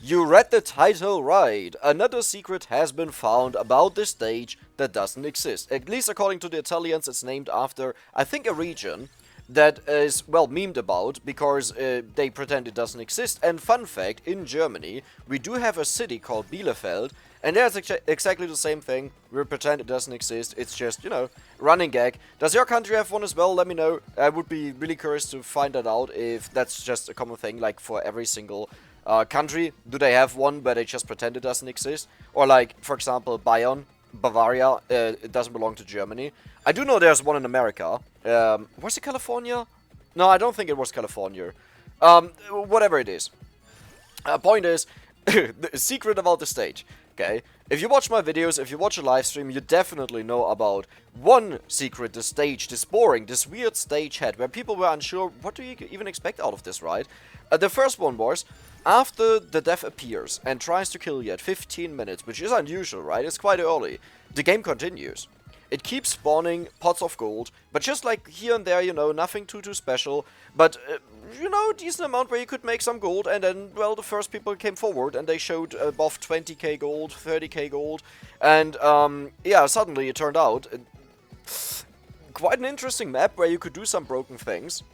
You read the title right. Another secret has been found about this stage that doesn't exist. At least according to the Italians, it's named after, I think, a region that is, well, memed about because they pretend it doesn't exist. And fun fact, in Germany, we do have a city called Bielefeld, and there's exactly the same thing. We pretend it doesn't exist. It's just, running gag. Does your country have one as well? Let me know. I would be really curious to find that out if that's just a common thing, like for every single country. Do they have one where they just pretend it doesn't exist? Or like, for example, Bayern, Bavaria, it doesn't belong to Germany. I do know there's one in America. Was it California? No, I don't think it was California. Whatever it is. Point is, the secret about the stage. Okay, if you watch my videos, if you watch a live stream, you definitely know about one secret the stage, this boring, this weird stage had, where people were unsure, what do you even expect out of this, right? The first one was, after the death appears and tries to kill you at 15 minutes, which is unusual, right? It's quite early. The game continues. It keeps spawning pots of gold, but just like here and there, nothing too special, but, decent amount where you could make some gold, and then, well, the first people came forward, and they showed above 20k gold, 30k gold, and, yeah, suddenly it turned out quite an interesting map where you could do some broken things.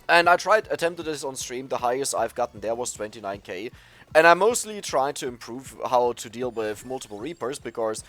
And I attempted this on stream. The highest I've gotten there was 29k. And I mostly tried to improve how to deal with multiple Reapers, because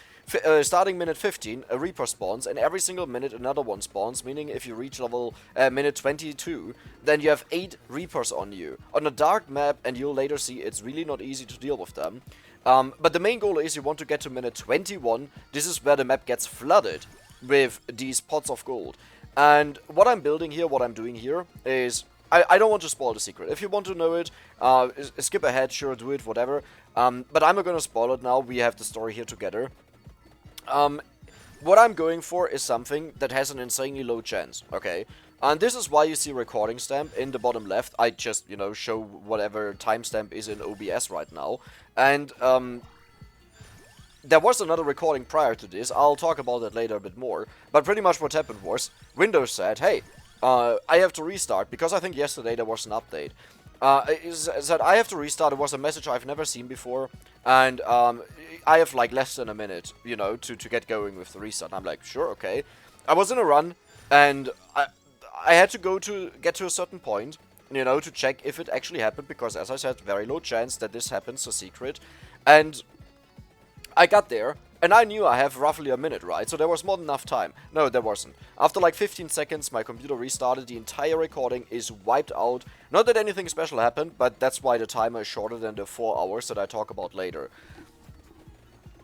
starting minute 15, a Reaper spawns, and every single minute another one spawns, meaning if you reach level minute 22, then you have 8 Reapers on you. On a dark map, and you'll later see it's really not easy to deal with them. But the main goal is you want to get to minute 21. This is where the map gets flooded with these pots of gold. And what I'm building here, what I'm doing here, is... I don't want to spoil the secret. If you want to know it, skip ahead, sure, do it, whatever. But I'm not gonna spoil it now, we have the story here together. What I'm going for is something that has an insanely low chance, okay? And this is why you see recording stamp in the bottom left. I just, show whatever timestamp is in OBS right now. And, there was another recording prior to this. I'll talk about that later a bit more. But pretty much what happened was, Windows said, hey, I have to restart, because I think yesterday there was an update. It said I have to restart. It was a message I've never seen before, and I have like less than a minute, to get going with the restart. I'm like, sure, okay. I was in a run, and I had to get to a certain point, to check if it actually happened, because as I said, very low chance that this happens, a secret. And I got there, and I knew I have roughly a minute, right? So there was more than enough time. No, there wasn't. After like 15 seconds, my computer restarted. The entire recording is wiped out. Not that anything special happened, but that's why the timer is shorter than the 4 hours that I talk about later.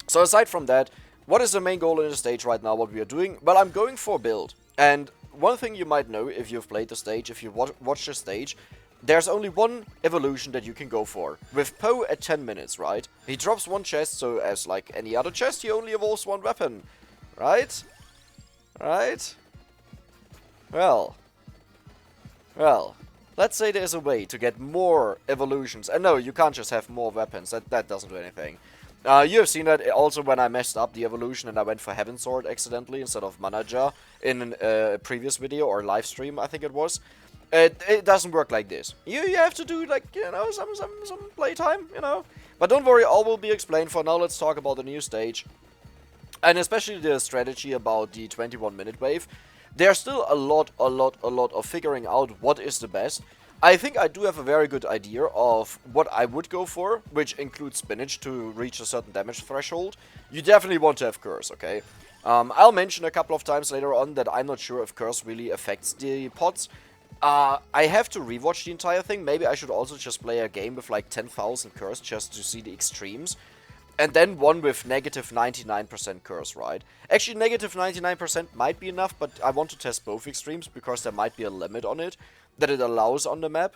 So aside from that, what is the main goal in the stage right now, what we are doing? Well, I'm going for a build. And one thing you might know if you've played the stage, if you watch the stage, there's only one evolution that you can go for. With Poe at 10 minutes, right? He drops one chest, so as like any other chest, he only evolves one weapon. Right? Right? Well. Let's say there's a way to get more evolutions. And no, you can't just have more weapons. That doesn't do anything. You have seen that also when I messed up the evolution and I went for Heaven Sword accidentally instead of Mana Jar in a previous video or live stream, I think it was. It doesn't work like this. You have to do, like, some playtime, But don't worry, all will be explained. For now, let's talk about the new stage. And especially the strategy about the 21-minute wave. There's still a lot of figuring out what is the best. I think I do have a very good idea of what I would go for, which includes spinach to reach a certain damage threshold. You definitely want to have curse, okay? I'll mention a couple of times later on that I'm not sure if curse really affects the pots. I have to rewatch the entire thing. Maybe I should also just play a game with like 10,000 curse just to see the extremes. And then one with negative 99% curse, right? Actually, negative 99% might be enough, but I want to test both extremes because there might be a limit on it that it allows on the map.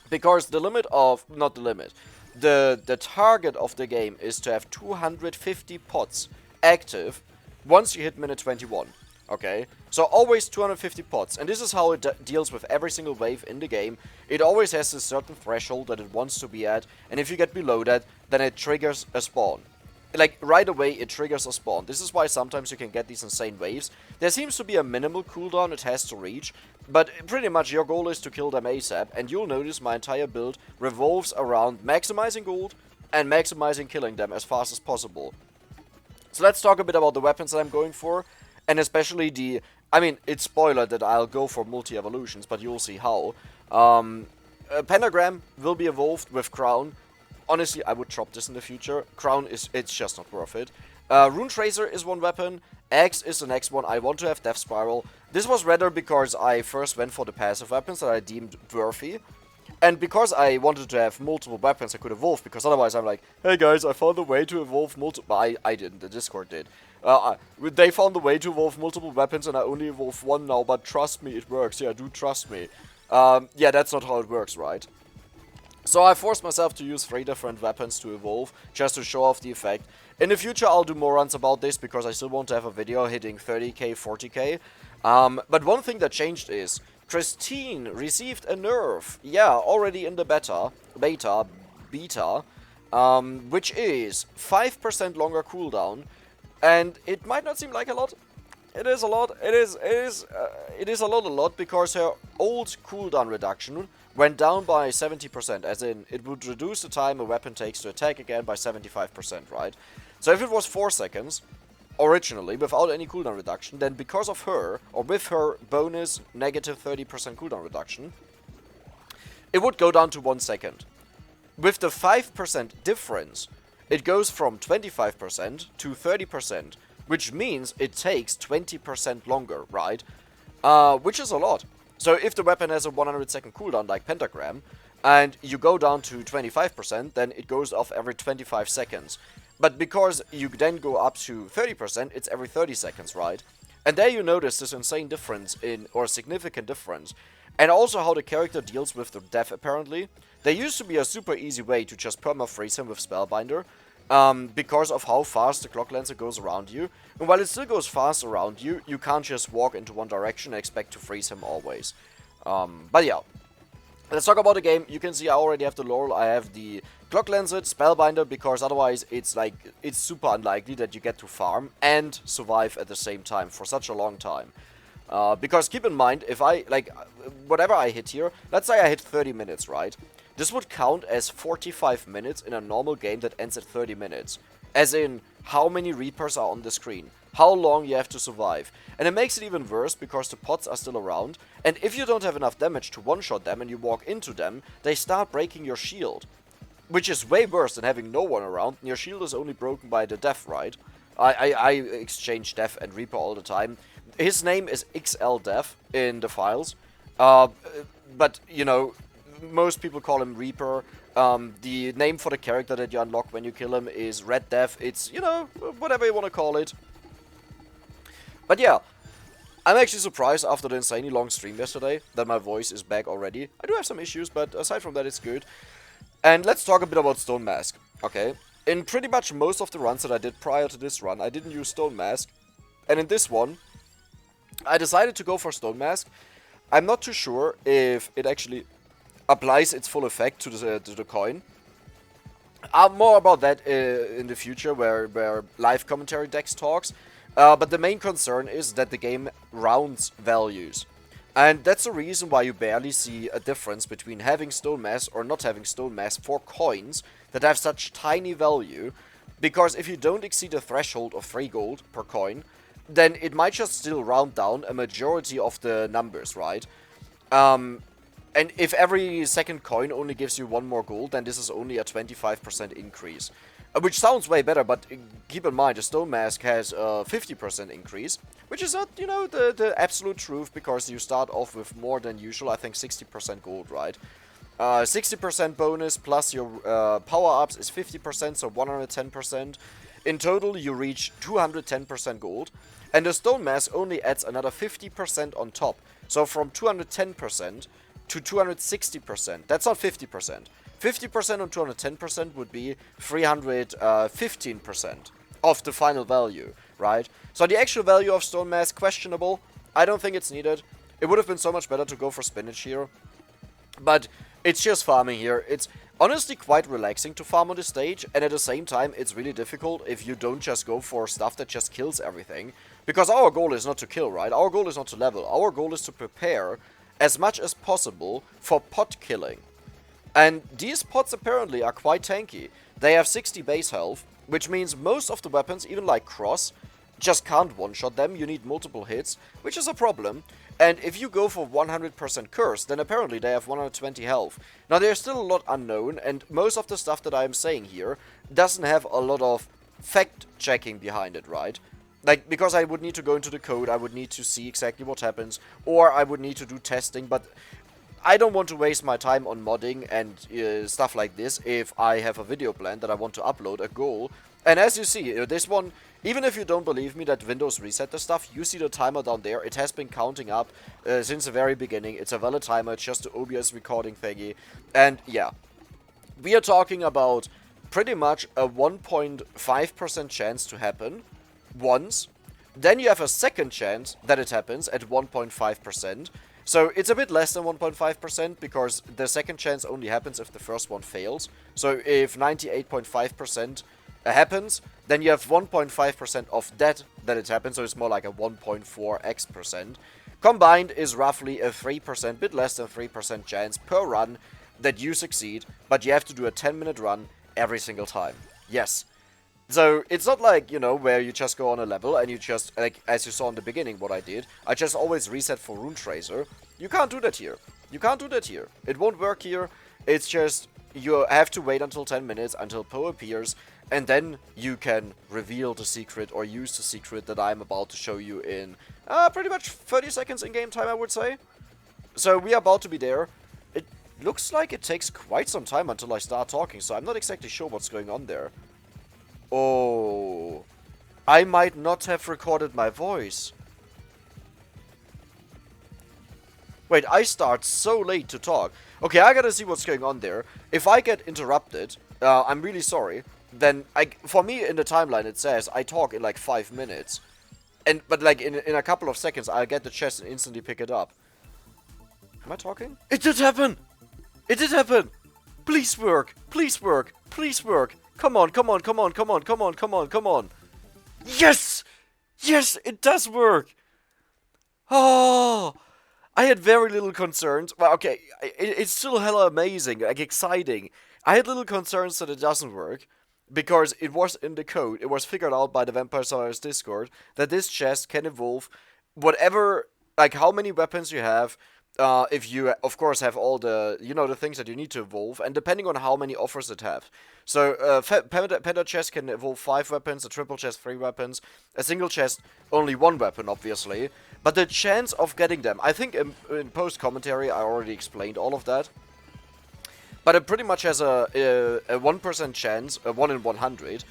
Because the limit of... not the limit. The target of the game is to have 250 pots active once you hit minute 21. Okay, so always 250 pots, and this is how it deals with every single wave in the game. It always has a certain threshold that it wants to be at, and if you get below that, then it triggers a spawn. like, right away it triggers a spawn. This is why sometimes you can get these insane waves. There seems to be a minimal cooldown it has to reach, but pretty much your goal is to kill them ASAP, and you'll notice my entire build revolves around maximizing gold and maximizing killing them as fast as possible. So let's talk a bit about the weapons that I'm going for, and especially the... I mean, it's spoiler that I'll go for multi-evolutions, but you'll see how. Pentagram will be evolved with Crown. Honestly, I would drop this in the future. Crown it's just not worth it. Rune Tracer is one weapon. Axe is the next one. I want to have Death Spiral. This was rather because I first went for the passive weapons that I deemed worthy. And because I wanted to have multiple weapons I could evolve, because otherwise I'm like, hey guys, I found a way to evolve multiple... I didn't, the Discord did. They found a way to evolve multiple weapons and I only evolve one now, but trust me, it works. Yeah, do trust me. Yeah, that's not how it works, right? So I forced myself to use 3 different weapons to evolve, just to show off the effect. In the future I'll do more runs about this, because I still want to have a video hitting 30k, 40k. But one thing that changed is... Christine received a nerf, yeah, already in the beta, which is 5% longer cooldown, and it might not seem like a lot. It is a lot. It is a lot because her old cooldown reduction went down by 70%, as in it would reduce the time a weapon takes to attack again by 75%, right? So if it was 4 seconds. Originally, without any cooldown reduction, then because of her, or with her bonus negative 30% cooldown reduction, it would go down to 1 second. With the 5% difference, it goes from 25% to 30%, which means it takes 20% longer, right? Which is a lot. So if the weapon has a 100-second cooldown like Pentagram, and you go down to 25%, then it goes off every 25 seconds. But because you then go up to 30%, it's every 30 seconds, right? And there you notice this insane difference or significant difference. And also how the character deals with the death, apparently. There used to be a super easy way to just perma-freeze him with Spellbinder, because of how fast the Clock Lancer goes around you. And while it still goes fast around you, you can't just walk into one direction and expect to freeze him always. But yeah. Let's talk about the game. You can see I already have the Laurel. I have the Clock Lancet, Spellbinder, because otherwise it's super unlikely that you get to farm and survive at the same time for such a long time. Because keep in mind, if I, whatever I hit here, let's say I hit 30 minutes, right? This would count as 45 minutes in a normal game that ends at 30 minutes. As in, how many Reapers are on the screen. How long you have to survive. And it makes it even worse because the pots are still around. And if you don't have enough damage to one-shot them and you walk into them, they start breaking your shield. Which is way worse than having no one around. And your shield is only broken by the Death, right? I exchange Death and Reaper all the time. His name is XL Death in the files. But, you know, most people call him Reaper. The name for the character that you unlock when you kill him is Red Death. It's, you know, whatever you want to call it. But yeah, I'm actually surprised after the insanely long stream yesterday that my voice is back already. I do have some issues, but aside from that, it's good. And let's talk a bit about Stone Mask, okay? In pretty much most of the runs that I did prior to this run, I didn't use Stone Mask. And in this one, I decided to go for Stone Mask. I'm not too sure if it actually applies its full effect to the coin. More about that in the future, where live commentary Dex talks. But the main concern is that the game rounds values. And that's the reason why you barely see a difference between having Stone Mask or not having Stone Mask for coins that have such tiny value. Because if you don't exceed the threshold of 3 gold per coin, then it might just still round down a majority of the numbers, right? And if every second coin only gives you 1 more gold, then this is only a 25% increase. Which sounds way better, but keep in mind, the Stone Mask has a 50% increase, which is not, you know, the absolute truth, because you start off with more than usual, I think 60% gold, right? 60% bonus plus your power-ups is 50%, so 110%. In total, you reach 210% gold, and the Stone Mask only adds another 50% on top. So from 210% to 260%, that's not 50%. 50% on 210% would be 315% of the final value, right? So the actual value of Stone Mask, questionable. I don't think it's needed. It would have been so much better to go for Spinach here. But It's just farming here. It's honestly quite relaxing to farm on this stage, and at the same time, it's really difficult if you don't just go for stuff that just kills everything. Because our goal is not to kill, right? Our goal is not to level. Our goal is to prepare as much as possible for pot killing. And these pots apparently are quite tanky. They have 60 base health, which means most of the weapons, even like Cross, just can't one-shot them. You need multiple hits, which is a problem. And if you go for 100% curse, then apparently they have 120 health. Now there's still a lot unknown, and most of the stuff that I'm saying here doesn't have a lot of fact-checking behind it, right? Like, because I would need to go into the code, I would need to see exactly what happens, or I would need to do testing, but I don't want to waste my time on modding and stuff like this if I have a video plan that I want to upload, a goal. And as you see, this one, even if you don't believe me that Windows reset the stuff, you see the timer down there. It has been counting up since the very beginning. It's a valid timer, it's just the OBS recording thingy. And yeah, we are talking about pretty much a 1.5% chance to happen once. Then you have a second chance that it happens at 1.5%. So it's a bit less than 1.5% because the second chance only happens if the first one fails. So if 98.5% happens, then you have 1.5% of that it happens, so it's more like a 1.4x%. Combined is roughly a 3%, bit less than 3% chance per run that you succeed, but you have to do a 10-minute run every single time. Yes. So it's not like, you know, where you just go on a level and you just, like, as you saw in the beginning what I did, I just always reset for Rune Tracer. You can't do that here. You can't do that here. It won't work here. It's just, you have to wait until 10 minutes until Poe appears, and then you can reveal the secret or use the secret that I'm about to show you in pretty much 30 seconds in game time, I would say. So we are about to be there. It looks like it takes quite some time until I start talking, so I'm not exactly sure what's going on there. Oh, I might not have recorded my voice. Wait, I start so late to talk. Okay, I gotta see what's going on there. If I get interrupted, I'm really sorry. Then, for me in the timeline it says I talk in like 5 minutes. But like in a couple of seconds I'll get the chest and instantly pick it up. Am I talking? It did happen! It did happen! Please work! Please work! Please work! Come on, come on, come on, come on, come on, come on, come on. Yes! Yes, it does work! Oh! I had very little concerns. Well, okay, it's still hella amazing, like exciting. I had little concerns that it doesn't work, because it was in the code, it was figured out by the Vampire Survivors Discord, that this chest can evolve whatever, like how many weapons you have, if you, of course, have all the, you know, the things that you need to evolve, and depending on how many offers it have. So, Penta chest can evolve 5 weapons, a triple chest 3 weapons, a single chest only 1 weapon, obviously. But the chance of getting them, I think in post-commentary I already explained all of that. But it pretty much has a 1% chance, a 1 in 100,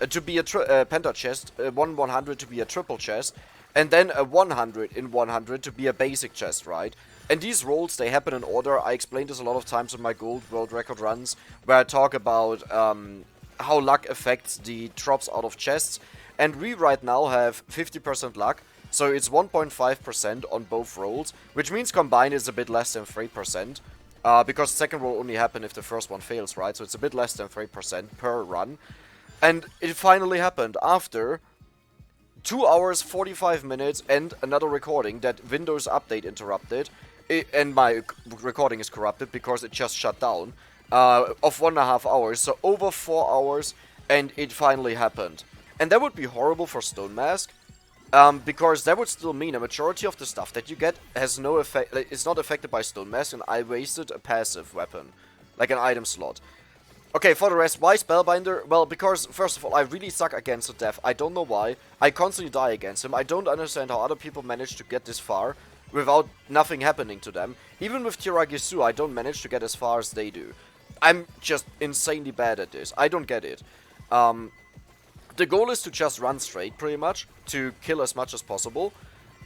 to be a Penta chest, 1 in 100 to be a triple chest, and then a 100 in 100 to be a basic chest, right? And these rolls, they happen in order. I explained this a lot of times in my Gold World Record runs, where I talk about how luck affects the drops out of chests. And we right now have 50% luck, so it's 1.5% on both rolls, which means combined is a bit less than 3%. Because the second roll only happens if the first one fails, right? So it's a bit less than 3% per run. And it finally happened after 2 hours, 45 minutes, and another recording that Windows Update interrupted. And my recording is corrupted because it just shut down. Of 1.5 hours, so over 4 hours, and it finally happened. And that would be horrible for Stone Mask. Because that would still mean a majority of the stuff that you get has no effect, is not affected by Stone Mask, and I wasted a passive weapon, like an item slot. Okay, for the rest, why Spellbinder? Well, because, first of all, I really suck against the death. I don't know why. I constantly die against him. I don't understand how other people manage to get this far without nothing happening to them. Even with Tiragisu, I don't manage to get as far as they do. I'm just insanely bad at this. I don't get it. The goal is to just run straight, pretty much, to kill as much as possible.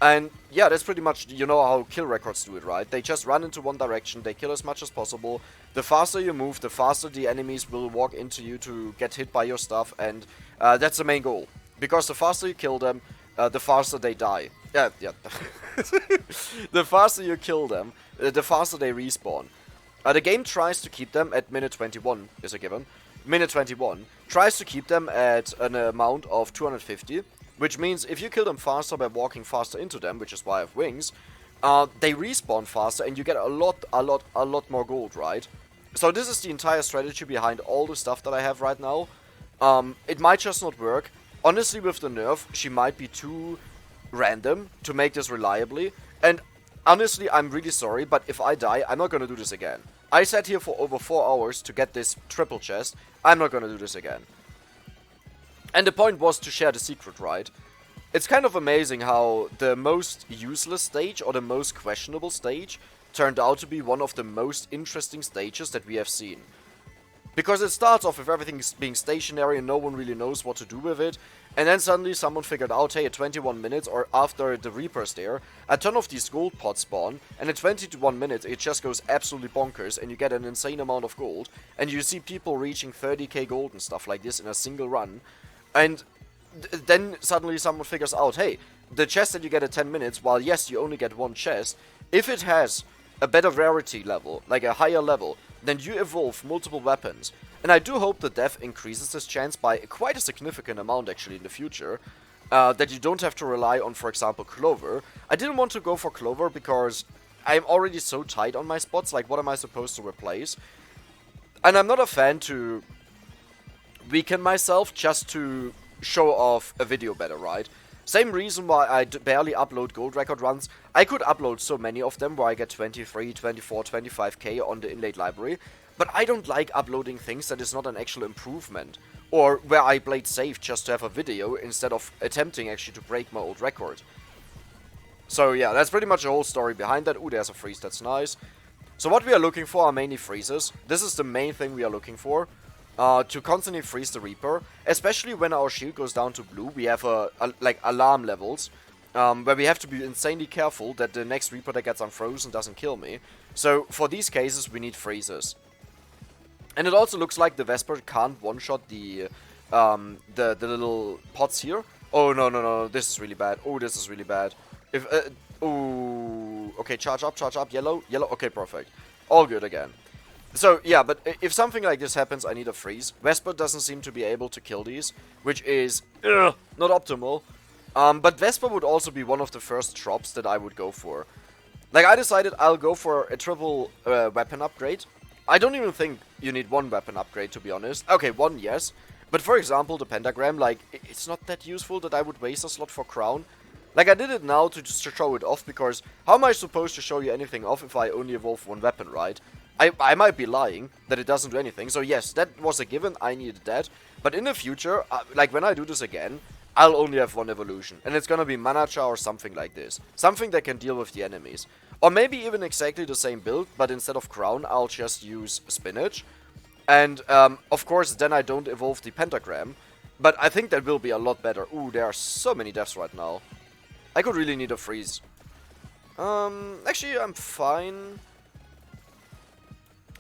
And yeah, that's pretty much, you know how kill records do it, right? They just run into one direction, they kill as much as possible. The faster you move, the faster the enemies will walk into you to get hit by your stuff, and that's the main goal. Because the faster you kill them, the faster they die. Yeah. The faster you kill them, the faster they respawn. The game tries to keep them at minute 21, is a given. Minute 21 tries to keep them at an amount of 250, which means if you kill them faster by walking faster into them, which is why I have wings, they respawn faster and you get a lot more gold, right? So this is the entire strategy behind all the stuff that I have right now. It might just not work. Honestly, with the nerf, she might be too random to make this reliably. And honestly, I'm really sorry, but if I die, I'm not gonna do this again. I sat here for over 4 hours to get this triple chest. I'm not gonna do this again. And the point was to share the secret, right? It's kind of amazing how the most useless stage, or the most questionable stage, turned out to be one of the most interesting stages that we have seen. Because it starts off with everything being stationary and no one really knows what to do with it. And then suddenly someone figured out, hey, at 21 minutes, or after the Reaper's there, a ton of these gold pots spawn. And at 21 minutes, it just goes absolutely bonkers and you get an insane amount of gold. And you see people reaching 30k gold and stuff like this in a single run. And then suddenly someone figures out, hey, the chest that you get at 10 minutes, while yes, you only get one chest, if it has a better rarity level, like a higher level, then you evolve multiple weapons. And I do hope the dev increases this chance by quite a significant amount actually in the future. That you don't have to rely on, for example, Clover. I didn't want to go for Clover because I'm already so tight on my spots, like what am I supposed to replace? And I'm not a fan to weaken myself just to show off a video better, right? Same reason why I barely upload gold record runs. I could upload so many of them where I get 23, 24, 25k on the inlaid library, but I don't like uploading things that is not an actual improvement, or where I played safe just to have a video instead of attempting actually to break my old record. So yeah, that's pretty much the whole story behind that. Ooh, there's a freeze, that's nice. So what we are looking for are mainly freezes. This is the main thing we are looking for. To constantly freeze the Reaper, especially when our shield goes down to blue. We have like alarm levels, where we have to be insanely careful that the next Reaper that gets unfrozen doesn't kill me. So for these cases we need freezes. And it also looks like the Vesper can't one-shot the little pots here. Oh no, this is really bad. Oh, this is really bad. If ooh, okay, charge up, yellow, okay, perfect. All good again. So, yeah, but if something like this happens, I need a freeze. Vesper doesn't seem to be able to kill these, which is not optimal. But Vesper would also be one of the first drops that I would go for. Like, I decided I'll go for a triple weapon upgrade. I don't even think you need one weapon upgrade, to be honest. Okay, one, yes. But for example, the pentagram, like, it's not that useful that I would waste a slot for crown. Like, I did it now to just show it off, because how am I supposed to show you anything off if I only evolve one weapon, right? I might be lying that it doesn't do anything. So yes, that was a given. I needed that. But in the future, like when I do this again, I'll only have one evolution. And it's gonna be Manacha or something like this. Something that can deal with the enemies. Or maybe even exactly the same build, but instead of crown, I'll just use spinach. And of course, then I don't evolve the pentagram. But I think that will be a lot better. Ooh, there are so many deaths right now. I could really need a freeze. Actually, I'm fine.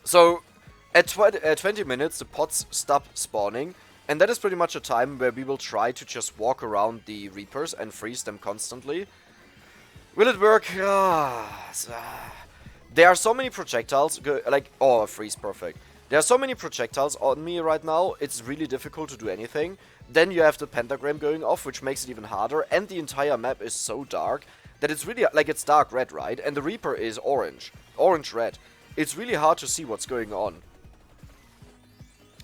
So, at 20 minutes, the pots stop spawning, and that is pretty much a time where we will try to just walk around the Reapers and freeze them constantly. Will it work? There are so many projectiles, like, oh, freeze, perfect. There are so many projectiles on me right now, it's really difficult to do anything. Then you have the pentagram going off, which makes it even harder, and the entire map is so dark that it's really, like, it's dark red, right? And the Reaper is orange, orange-red. It's really hard to see what's going on.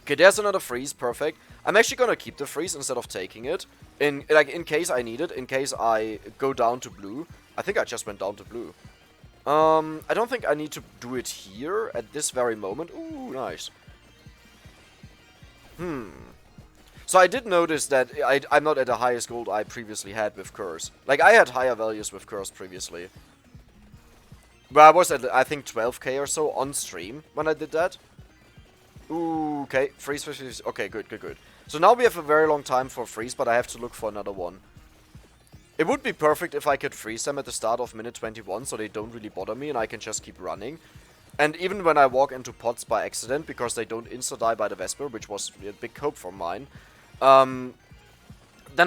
Okay, there's another freeze, perfect. I'm actually gonna keep the freeze instead of taking it. In case I need it, in case I go down to blue. I think I just went down to blue. I don't think I need to do it here at this very moment. Ooh, nice. So I did notice that I'm not at the highest gold I previously had with Curse. Like, I had higher values with Curse previously. But I was at, I think, 12k or so on stream when I did that. Ooh, okay. Freeze, freeze, freeze. Okay, good. So now we have a very long time for freeze, but I have to look for another one. It would be perfect if I could freeze them at the start of minute 21, so they don't really bother me and I can just keep running. And even when I walk into pots by accident, because they don't insta-die by the Vesper, which was a big hope for mine, then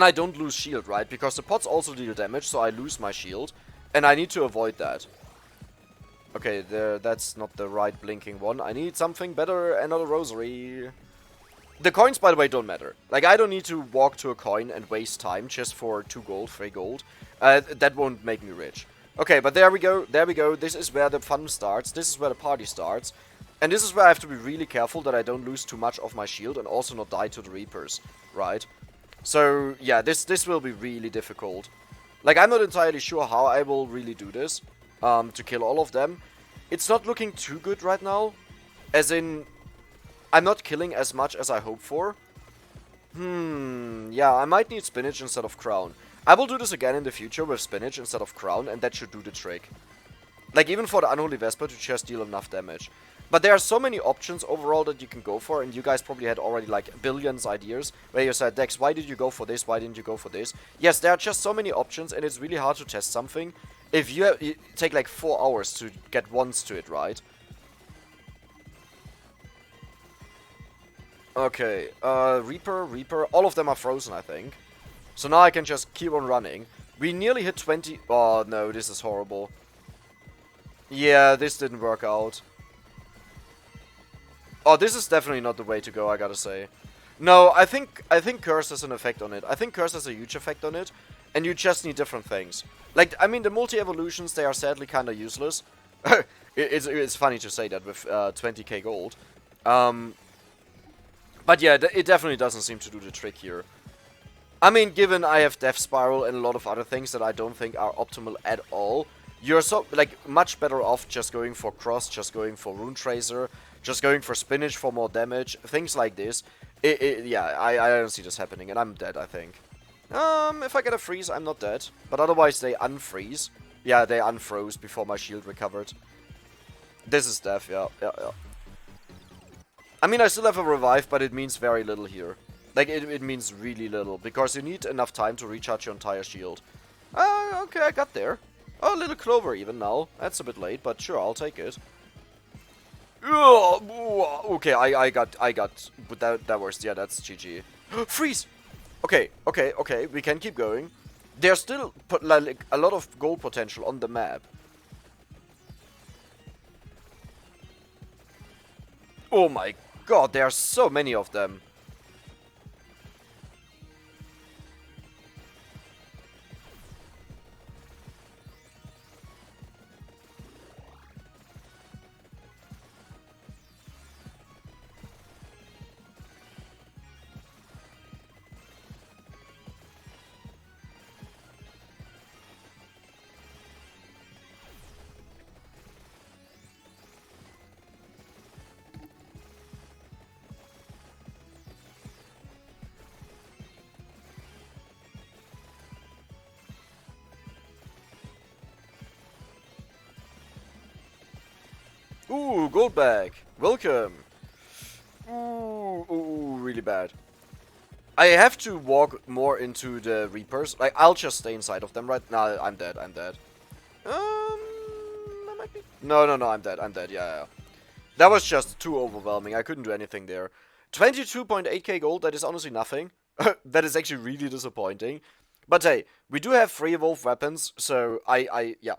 I don't lose shield, right? Because the pots also deal damage, so I lose my shield, and I need to avoid that. Okay, that's not the right blinking one. I need something better, another rosary. The coins, by the way, don't matter. Like, I don't need to walk to a coin and waste time just for 2 gold, 3 gold. That won't make me rich. Okay, but there we go, there we go. This is where the fun starts. This is where the party starts. And this is where I have to be really careful that I don't lose too much of my shield and also not die to the Reapers, right? So, yeah, this will be really difficult. Like, I'm not entirely sure how I will really do this, to kill all of them. It's not looking too good right now, as in, I'm not killing as much as I hope for. Yeah, I might need spinach instead of crown. I will do this again in the future with spinach instead of crown, and that should do the trick. Like, even for the Unholy Vesper to just deal enough damage. But there are so many options overall that you can go for, and you guys probably had already, like, billions ideas, where you said, Dex, why did you go for this, why didn't you go for this? Yes, there are just so many options, and it's really hard to test something if you take, like, 4 hours to get once to it right. Okay, Reaper, all of them are frozen, I think. So now I can just keep on running. We nearly hit 20... Oh, no, this is horrible. Yeah, this didn't work out. Oh, this is definitely not the way to go, I gotta say. No, I think Curse has an effect on it. I think Curse has a huge effect on it, and you just need different things. Like, I mean, the multi-evolutions, they are sadly kinda useless. It's funny to say that with 20k gold. But yeah, it definitely doesn't seem to do the trick here. I mean, given I have Death Spiral and a lot of other things that I don't think are optimal at all, you're so, like, much better off just going for Cross, just going for Rune Tracer, just going for Spinach for more damage, things like this. Yeah, I don't see this happening, and I'm dead, I think. If I get a freeze, I'm not dead. But otherwise, they unfreeze. Yeah, they unfroze before my shield recovered. This is death, yeah. I mean, I still have a revive, but it means very little here. Like, it means really little, because you need enough time to recharge your entire shield. Okay, I got there. Oh, a little Clover even now. That's a bit late, but sure, I'll take it. Okay, I got, but that was, yeah, that's GG. Freeze! Okay, we can keep going. There's still, like, a lot of gold potential on the map. Oh my god, there are so many of them. Ooh, gold bag. Welcome. Ooh, really bad. I have to walk more into the Reapers. Like, I'll just stay inside of them right now. I'm dead, I might be... No, I'm dead, yeah. That was just too overwhelming. I couldn't do anything there. 22.8k gold, that is honestly nothing. That is actually really disappointing. But hey, we do have 3 evolved weapons, so yeah,